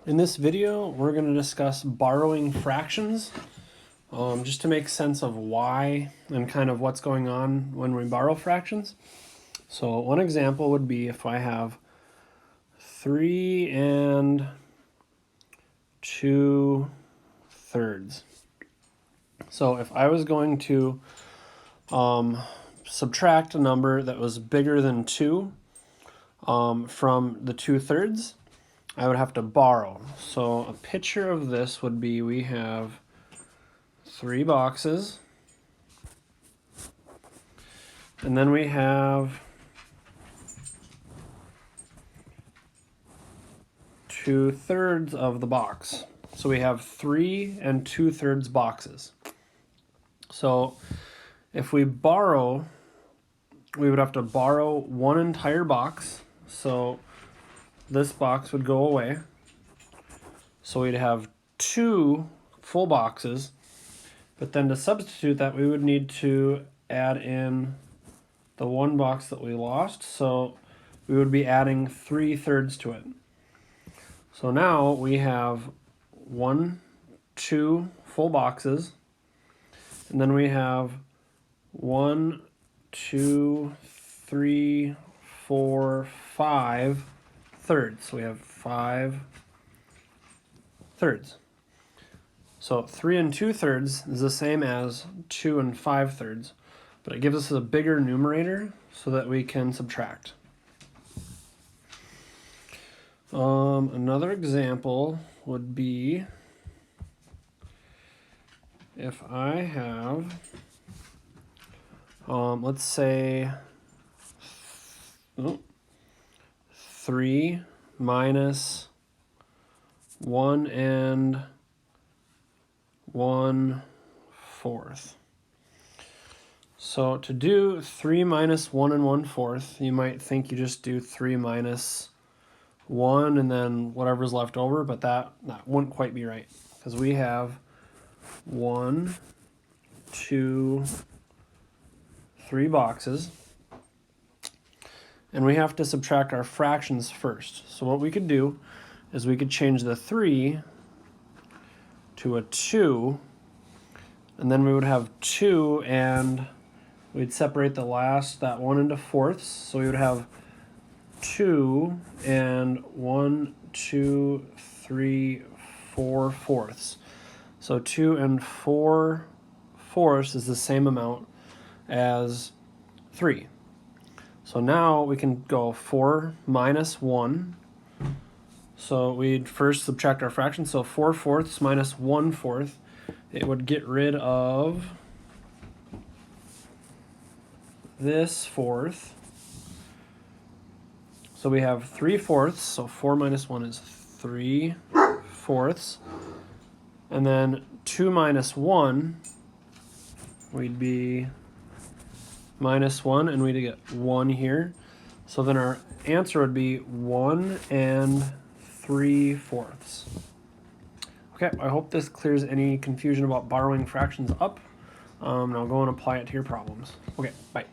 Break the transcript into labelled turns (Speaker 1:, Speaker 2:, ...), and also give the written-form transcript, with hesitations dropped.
Speaker 1: In this video, we're going to discuss borrowing fractions, just to make sense of why and kind of what's going on when we borrow fractions. So one example would be if I have 3 2/3. So if I was going to subtract a number that was bigger than 2 from the 2/3, I would have to borrow. So a picture of this would be, we have 3 boxes, and then we have 2/3 of the box. So we have 3 2/3 boxes. So if we borrow, we would have to borrow one entire box. So this box would go away. So we'd have 2 full boxes, but then to substitute that, we would need to add in the one box that we lost. So we would be adding 3/3 to it. So now we have 2 full boxes, and then we have 1, 2, 3, 4, 5 thirds. So we have 5 thirds. So 3 2/3 is the same as 2 5/3, but it gives us a bigger numerator so that we can subtract. Another example would be if I have, let's say 3 minus 1 1/4. So to do 3 minus 1 1/4, you might think you just do 3 minus 1 and then whatever's left over, but that wouldn't quite be right, because we have 1, 2, 3 boxes, and we have to subtract our fractions first. So what we could do is we could change the 3 to a 2, and then we would have 2, and we'd separate that 1 into fourths. So we would have 2 and 1, 2, 3, 4 fourths. So 2 4 fourths is the same amount as 3. So now we can go 4 minus 1. So we'd first subtract our fraction. So 4 fourths minus 1/4. It would get rid of this fourth. So we have 3 fourths. So 4 minus 1 is 3 fourths. And then 2 minus 1, we'd be minus 1, and we'd get 1 here. So then our answer would be 1 3/4. Okay, I hope this clears any confusion about borrowing fractions up. Now go and apply it to your problems. Okay, bye.